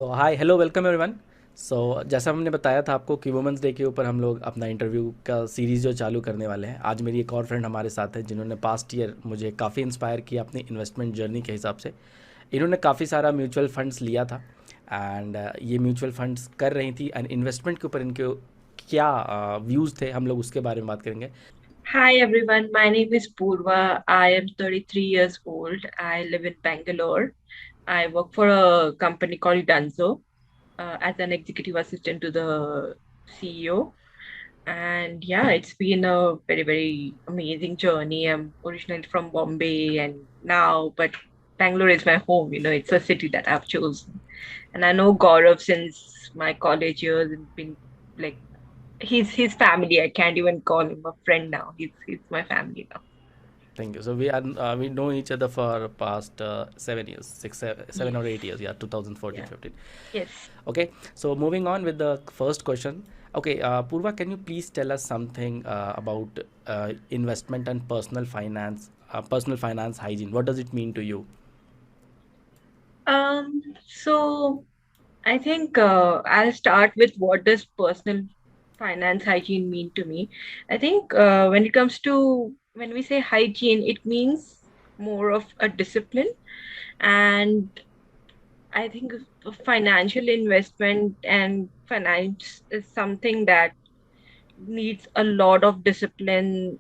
तो hi hello welcome everyone. जैसा हमने बताया था आपको कि वुमेंस डे के ऊपर हम लोग अपना इंटरव्यू का सीरीज़ जो चालू करने वाले हैं। आज मेरी एक और फ्रेंड हमारे साथ है जिन्होंने पास्ट ईयर मुझे काफ़ी इंस्पायर किया अपनी इन्वेस्टमेंट जर्नी के हिसाब से। इन्होंने काफ़ी सारा म्यूचुअल फंड्स लिया था एंड ये म्यूचुअल फंड्स कर रही थी एंड इन्वेस्टमेंट के ऊपर इनके क्या व्यूज़ थे, हम लोग उसके बारे में बात करेंगे। Hi everyone, my name is Purva. I am 33 years old. I live in Bangalore. I work for a company called Dunzo as an executive assistant to the CEO. And yeah, it's been a very, very amazing journey. I'm originally from Bombay and now, but Bangalore is my home. It's a city that I've chosen. And I know Gaurav since my college years and been like he's his family. I can't even call him a friend now. He's my family now. Thank you. So we know each other for past 7 years, 7 or 8 years. Yeah, 2014, Yeah. 15. Yes. Okay. So moving on with the first question. Okay, Purva, can you please tell us something about investment and personal finance hygiene? What does it mean to you? So I think I'll start with what does personal finance hygiene mean to me. I think when it comes to when we say hygiene, it means more of a discipline. And I think financial investment and finance is something that needs a lot of discipline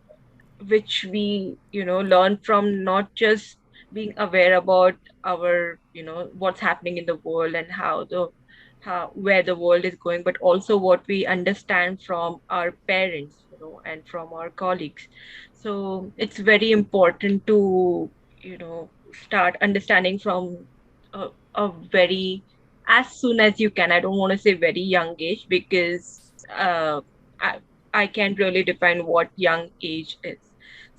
which we learn from not just being aware about our what's happening in the world and how where the world is going, but also what we understand from our parents and from our colleagues. So it's very important to start understanding from a very as soon as you can. I don't want to say very young age because I, I can't really define what young age is.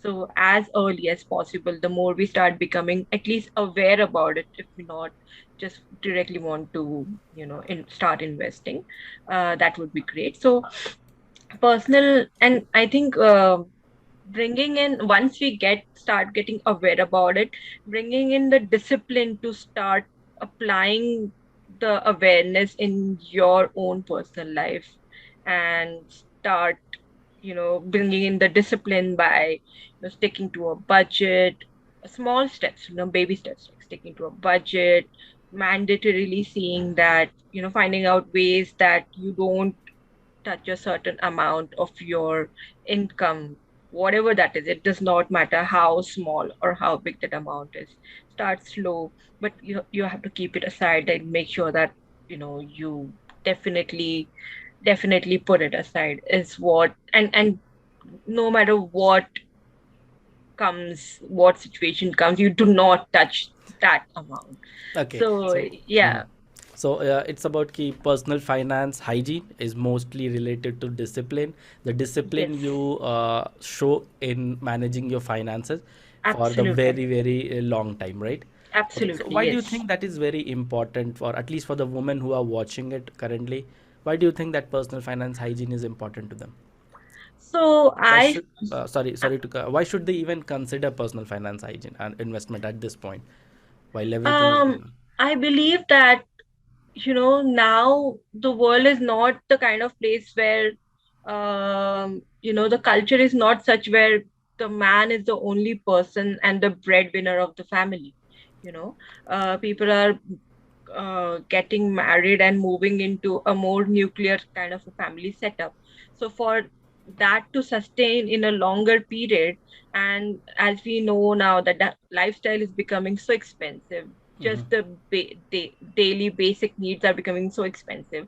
So as early as possible, the more we start becoming at least aware about it, if we not just directly want to, start investing, that would be great. So personal, and I think bringing in once we get start getting aware about it, bringing in the discipline to start applying the awareness in your own personal life and start bringing in the discipline by sticking to a budget, small steps, baby steps like sticking to a budget, mandatorily seeing that finding out ways that you don't touch a certain amount of your income, whatever that is. It does not matter how small or how big that amount is. Start slow, but you have to keep it aside and make sure that you definitely definitely put it aside is what. And no matter what situation comes, you do not touch that amount. Okay, So so yeah. it's about key personal finance hygiene is mostly related to discipline. The discipline Yes, you show in managing your finances for the absolutely, very long time, right? Okay, so absolutely, why do you yes. think that is very important for at least for the women who are watching it currently? Why do you think that personal finance hygiene is important to them? So Why I should why should they even consider personal finance hygiene and investment at this point while everything is Um, going on? I believe that, now the world is not the kind of place where, the culture is not such where the man is the only person and the breadwinner of the family. You know, People are getting married and moving into a more nuclear kind of a family setup. So for that to sustain in a longer period, and as we know now that the lifestyle is becoming so expensive, Mm-hmm. just the daily basic needs are becoming so expensive.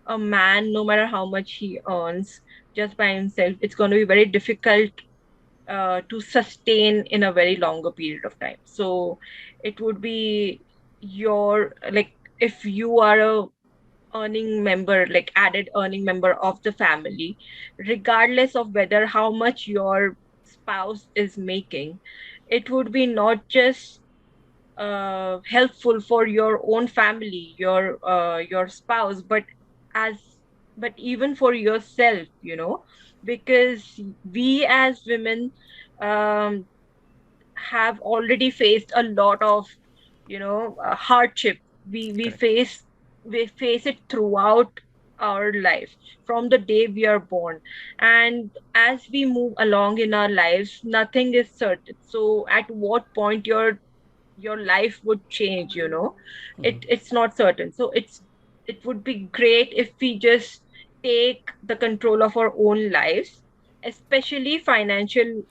A man, no matter how much he earns, just by himself, it's going to be very difficult to sustain in a very longer period of time. So it would be your like if you are a earning member, like added earning member of the family, regardless of whether how much your spouse is making, it would be not just helpful for your own family, your spouse, as but even for yourself, because we as women um, have already faced a lot of hardship. We Correct. face we face it throughout our life from the day we are born. And as we move along in our lives, nothing is certain. So at what point your life would change, it's not certain. So it would be great if we just take the control of our own lives, especially financial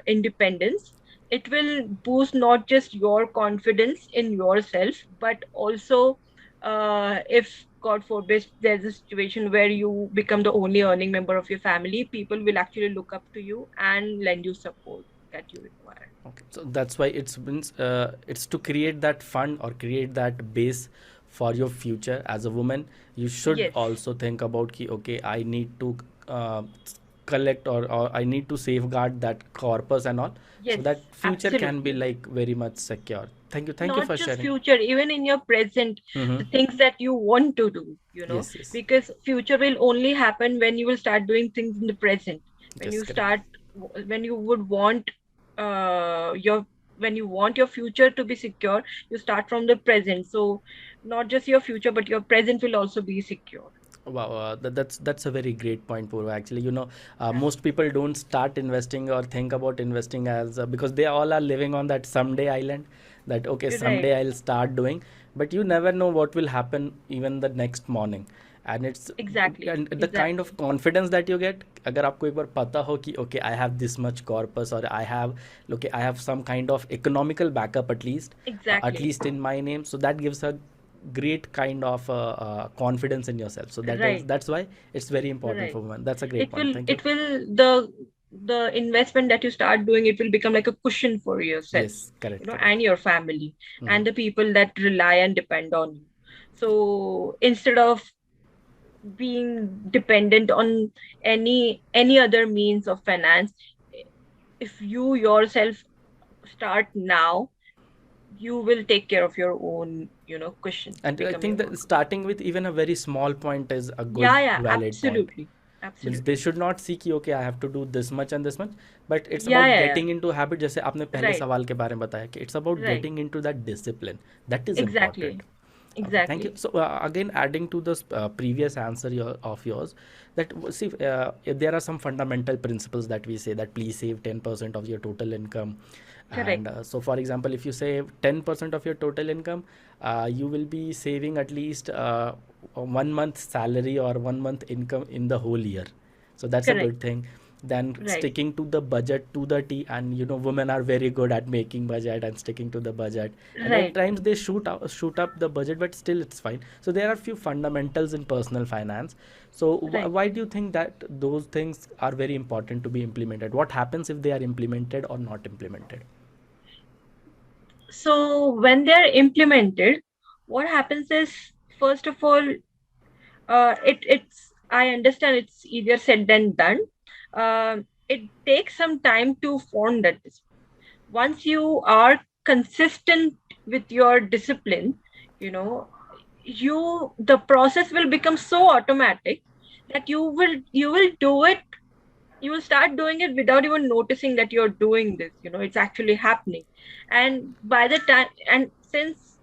independence. It will boost not just your confidence in yourself, but also, if God forbid there's a situation where you become the only earning member of your family, people will actually look up to you and lend you support that you require. Okay, so that's why it's to create that fund or create that base for your future. As a woman, you should Yes, also think about ki, okay, I need to uh, collect, or I need to safeguard that corpus and all, so yes, that future can be absolutely. like very much secure. Thank you Not for just sharing. future, even in your present, Mm-hmm. the things that you want to do, Yes, yes, because future will only happen when you will start doing things in the present. When yes, you correct. start, when you would want your when you want your future to be secure, you start from the present. So not just your future, but your present will also be secure. Wow, that's a very great point, Purva. Actually, Yeah. most people don't start investing or think about investing as because they all are living on that someday island. That okay, You're right. someday I'll start doing, but you never know what will happen even the next morning. And it's Exactly, and the kind of exactly, confidence that you get, अगर आपको एक बार पता हो कि okay, I have this much corpus, or I have some kind of economical backup at exactly. least in my name, so that gives a great kind of confidence in yourself. So Right, that's why it's very important right. for women. That's a great it point. will Thank you. it will the investment that you start doing, it will become like a cushion for yourself, Yes, correct, and correct. your family Hmm. and the people that rely and depend on you. So instead of being dependent on any other means of finance, if you yourself start now, you will take care of your own, cushion, And I become think your that own cushion. starting with even a very small point is a good, Yeah, yeah, valid point. absolutely, Means they absolutely. should not see कि okay, I have to do this much and this much, but it's Yeah, about yeah, yeah. getting into habit. जैसे आपने पहले Right, सवाल के बारे में बताया कि it's about right. getting into that discipline. That is important. Exactly, Okay, thank you. exactly. So again, adding to this previous answer of yours, that see, there are some fundamental principles that we say that please save 10% of your total income, and Correct. so for example, if you save 10% of your total income, you will be saving at least 1 month salary or 1 month income in the whole year. So that's a good Correct. thing. Then Right. sticking to the budget to the T, and women are very good at making budget and sticking to the budget, and at Right. times they shoot up the budget, but still it's fine. So there are few fundamentals in personal finance. So Right. why do you think that those things are very important to be implemented? What happens if they are implemented or not implemented? So when they're implemented, what happens is, first of all, it's I understand it's easier said than done. It takes some time to form that discipline. Once you are consistent with your discipline, you know, the process will become so automatic that you will do it. You will start doing it without even noticing that you're doing this. It's actually happening. And by the time, and since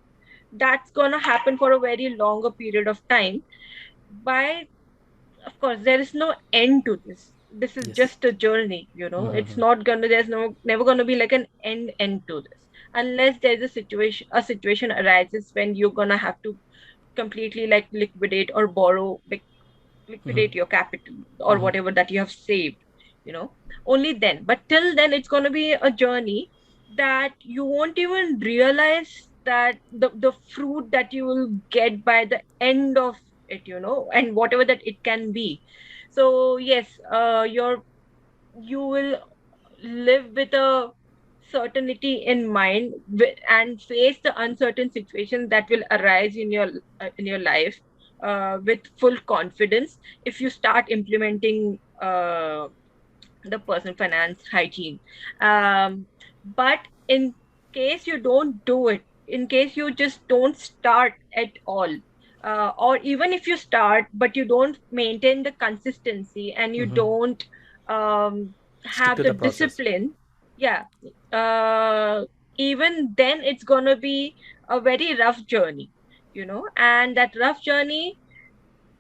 that's gonna happen for a very longer period of time, by of course there is no end to this is Yes. just a journey. It's Mm-hmm. not gonna there's no never gonna be like an end to this, unless there's a situation arises when you're gonna have to completely like liquidate or borrow, like Mm-hmm. liquidate your capital or Mm-hmm. whatever that you have saved. you know Only then, but till then it's going to be a journey that you won't even realize that the fruit that you will get by the end of it, and whatever that it can be. So yes, you will live with a certainty in mind, and face the uncertain situations that will arise in your life, with full confidence, if you start implementing the personal finance hygiene. But in case you don't do it, in case you just don't start at all, or even if you start but you don't maintain the consistency and you Mm-hmm. don't Stick have to the the process. discipline, yeah, uh, even then it's gonna be a very rough journey. and that rough journey,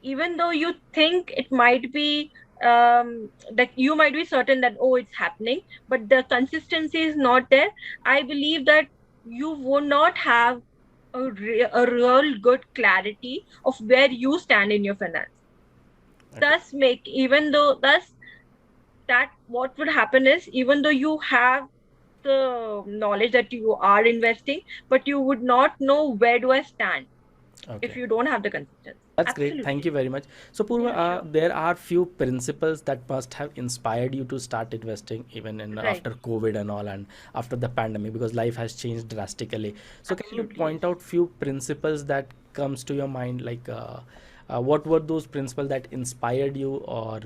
even though you think it might be, that you might be certain that, oh, it's happening, but the consistency is not there. I believe that you would not have a real good clarity of where you stand in your finance. Okay. Thus, that what would happen is, even though you have the knowledge that you are investing, but you would not know where do I stand if Okay. you don't have the consistency. That's great. Thank you Absolutely. very much. So, Purva, Yeah, sure. there are few principles that must have inspired you to start investing even in Right. after COVID and all, and after the pandemic, because life has changed drastically. So, can you Absolutely, point yes. out few principles that comes to your mind, like what were those principles that inspired you, or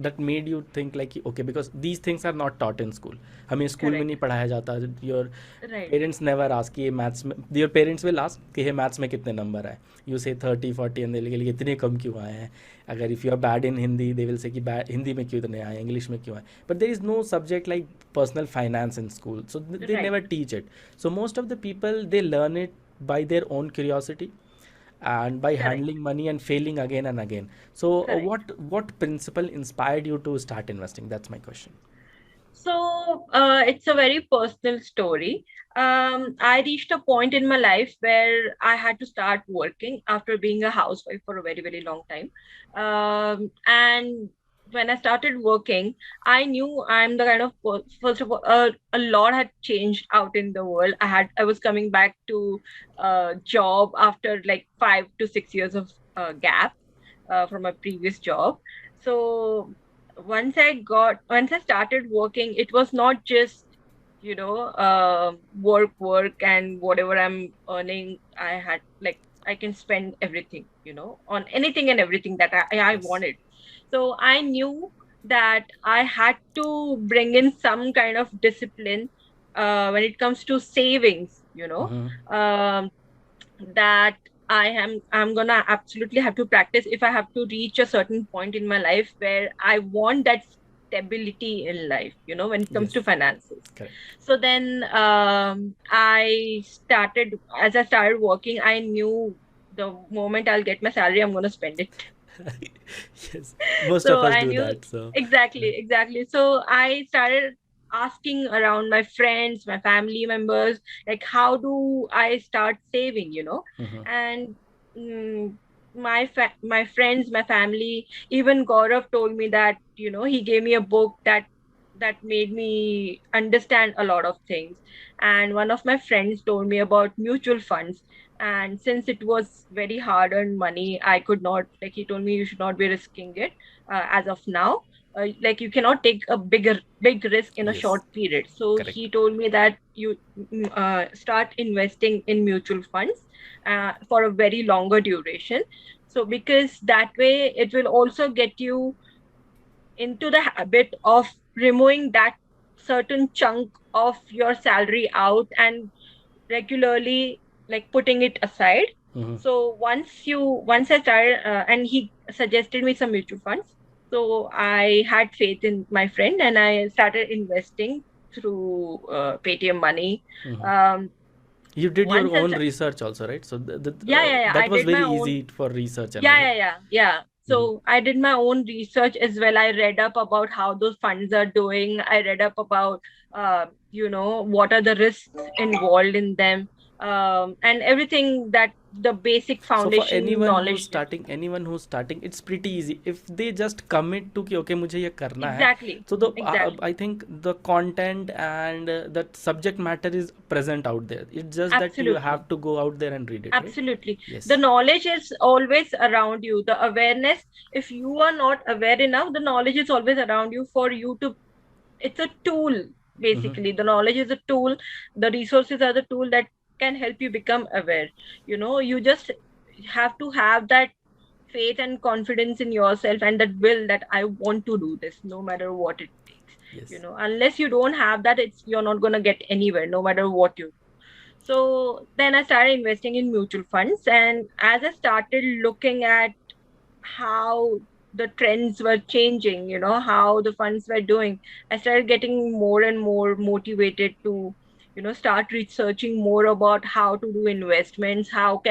that made you think like okay, because these things are not taught in school. हमें school में नहीं Correct. पढ़ाया जाता. Your Right. parents never ask कि ये maths में, your parents will ask कि ये मैथ्स में कितने नंबर आए. You say 30 40 and they'll say इतने कम क्यों आए हैं. अगर if you are bad in Hindi, they will say कि हिंदी में क्यों इतने आए, इंग्लिश में क्यों आए. But there is no subject like personal finance in school, so they Right. never teach it. So most of the people, they learn it by their own curiosity and by Correct. handling money and failing again and again. So Correct. what principle inspired you to start investing? That's my question. So, it's a very personal story. I reached a point in my life where I had to start working after being a housewife for a very, very long time. And when I started working, I knew I'm the kind of first of all, a lot had changed out in the world. I was coming back to a job after like 5 to 6 years of gap from my previous job. So once I started working, it was not just, work and whatever I'm earning, I had like I can spend everything, on anything and everything that I Yes. wanted. So I knew that I had to bring in some kind of discipline when it comes to savings, Mm-hmm. um, that I'm gonna absolutely have to practice if I have to reach a certain point in my life where I want that stability in life, when it comes Yes. to finances. Correct. So then as I started working, I knew the moment I'll get my salary, I'm gonna spend it. Yes. Most of So us I do knew that. So. Yeah. exactly. So I started asking around my friends, my family members, like how do I start saving, Mm-hmm. And mm, my friends, my family, even Gaurav told me that, he gave me a book that made me understand a lot of things. And one of my friends told me about mutual funds. And since it was very hard earned money, I could not, like, he told me you should not be risking it as of now. Like, you cannot take a big risk in a Yes. short period. So Correct. he told me that you start investing in mutual funds for a very longer duration. So because that way it will also get you into the habit of removing that certain chunk of your salary out and regularly, like, putting it aside. Mm-hmm. So once I started, and he suggested me some mutual funds. So I had faith in my friend and I started investing through Paytm Money. Mm-hmm. Um, You did your once I own sta- research also, right? So yeah, that I was did very my own. easy for research and all, Yeah, right? yeah. Mm-hmm. So I did my own research as well. I read up about how those funds are doing. I read up about, what are the risks involved in them, and everything that the basic So for foundation knowledge. anyone who's starting, it's pretty easy if they just commit to कि okay मुझे ये करना है. Exactly, So the exactly, I think the content and that subject matter is present out there. It's just that you absolutely. have to go out there and read it, right? Absolutely. The Yes. knowledge is always around you. The awareness, if you are not aware enough, the knowledge is always around you for you to, it's a tool. Mm-hmm. Basically, the knowledge is a tool. The resources are the tool that can help you become aware. You just have to have that faith and confidence in yourself and that will that I want to do this no matter what it takes. Yes. Unless you don't have that, it's you're not going to get anywhere no matter what you do. So then I started investing in mutual funds, and as I started looking at how the trends were changing, how the funds were doing, I started getting more and more motivated to, start researching more about how to do investments, how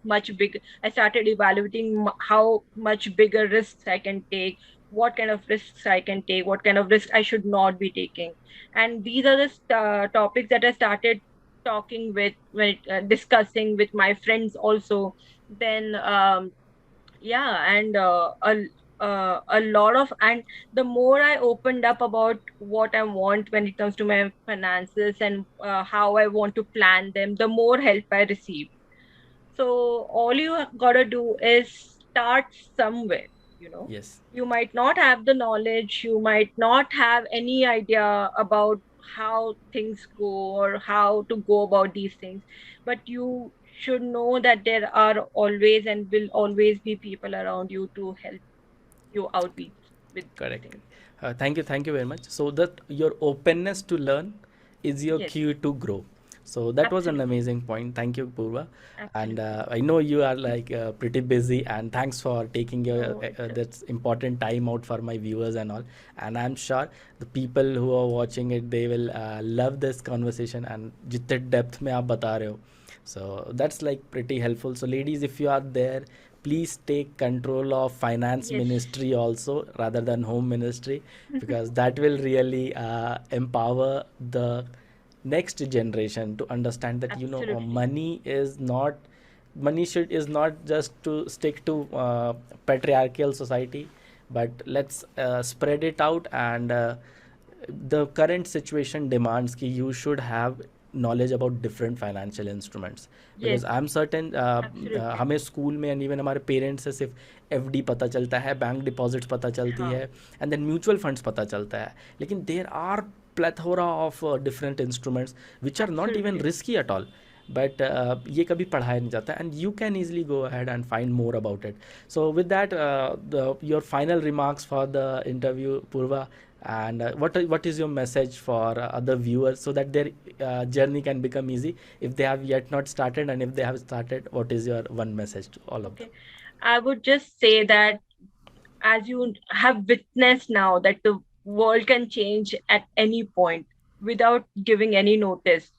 much big I started evaluating how much bigger risks I can take, what kind of risks I can take, what kind of risks I should not be taking. And these are the topics that I started talking with when discussing with my friends also. Then yeah, and a lot of, and the more I opened up about what I want when it comes to my finances and how I want to plan them, the more help I receive. So all you gotta do is start somewhere, you know. Yes, You might not have the knowledge, you might not have any idea about how things go or how to go about these things, but you should know that there are always and will always be people around you to help you out with these correct. things. Thank you very much. So that your openness to learn is your Yes, key to grow. So that was an absolutely. amazing point. Thank you, Purva. And Absolutely. I know you are like pretty busy, and thanks for taking your No, it's a, that's important time out for my viewers and all. And I'm sure the people who are watching it, they will love this conversation and जितने depth में आप बता रहे हो. So that's like pretty helpful. So ladies, if you are there, please take control of finance yes. ministry also rather than home ministry, because that will really empower the next generation to understand that Absolutely. money should is not just to stick to patriarchal society, but let's spread it out. And the current situation demands कि you should have knowledge about different financial instruments, Yes, because I'm certain absolutely. हमें school में and even हमारे parents से सिर्फ FD पता चलता है, bank deposits पता चलती हाँ, है, एंड देन म्यूचुअल फंड्स पता चलता है, लेकिन there are plethora of different instruments which are not even absolutely. risky at all, but ये कभी पढ़ाया नहीं जाता, and you can easily go ahead and find more about it. So with that, your final remarks for the interview, Purva, and what is your message for other viewers so that their journey can become easy if they have yet not started, and if they have started, what is your one message to all of them? Okay. I would just say that as you have witnessed now that the world can change at any point without giving any notice.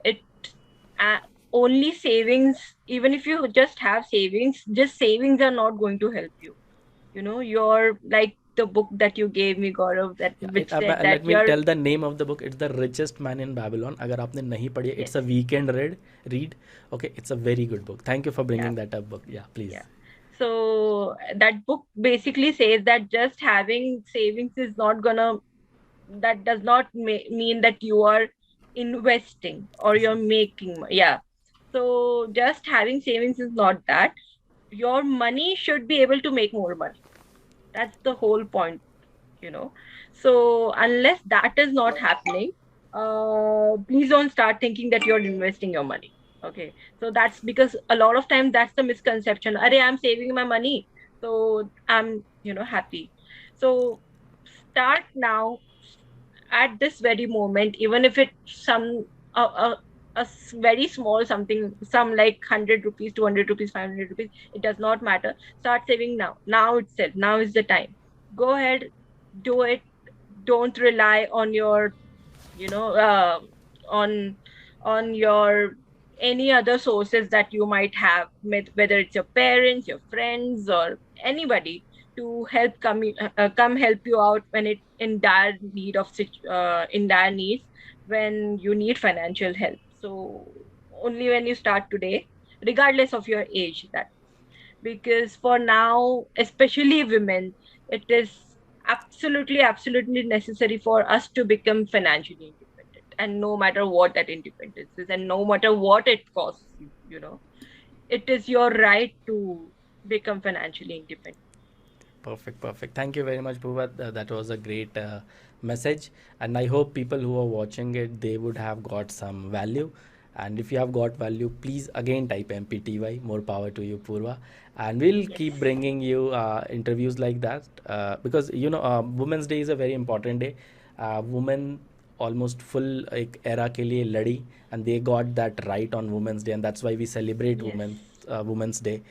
It uh, only savings, even if you just have savings, just savings are not going to help you. You're like the book that you gave me, Gaurav, that Yeah, which said that let me you're tell the name of the book. It's The Richest Man in Babylon. अगर आपने नहीं पढ़ी है, yes, it's a weekend read. Okay, it's a very good book. Thank you for yeah, bringing that up book. Yeah, please. yeah. So that book basically says that just having savings is not gonna, that does not mean that you are investing or you're making yeah. So just having savings is not that. Your money should be able to make more money. That's the whole point, you know. So unless that is not happening, please don't start thinking that you're investing your money. Okay, so that's because a lot of times that's the misconception. Arey, I'm saving my money, so I'm happy. So start now, at this very moment, even if it's very small something, some like 100 rupees, 200 rupees, 500 rupees, it does not matter. Start saving now itself. Now is the time. Go ahead, do it. Don't rely on your you know uh, on your any other sources that you might have, whether it's your parents, your friends, or anybody, to come help you out when it in dire need of in dire needs, when you need financial help. So only when you start today, regardless of your age, that, because for now, especially women, it is absolutely necessary for us to become financially independent, and no matter what that independence is, and no matter what it costs you, it is your right to become financially independent. Perfect, perfect. Thank you very much, Bhuvat. That was a great message, and I hope people who are watching it, they would have got some value. And if you have got value, please again type MPTY. More power to you, Purva. And we'll Yes, keep bringing you interviews like that, because Women's Day is a very important day. Women almost full एक era के लिए लड़ी, and they got that right on Women's Day, and that's why we celebrate yes, Women's Day.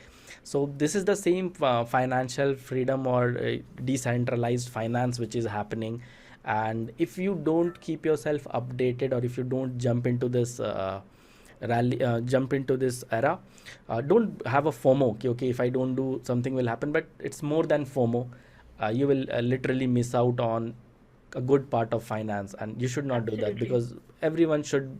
So this is the same financial freedom or decentralized finance which is happening And if you don't keep yourself updated, or if you don't jump into this era, don't have a FOMO. Okay, if I don't do, something will happen. But it's more than FOMO. You will literally miss out on a good part of finance, and you should not do that, Absolutely. because everyone should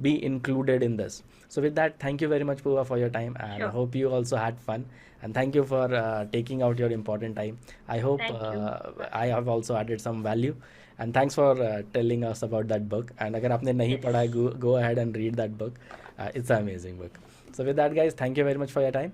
be included in this. So with that, thank you very much, Pooja, for your time, and I Sure. hope you also had fun. And thank you for taking out your important time. I hope Thank you. I have also added some value. And thanks for telling us about that book. And अगर आपने नहीं Yes. पढ़ा है, go ahead and read that book. It's an amazing book. So with that, guys, thank you very much for your time.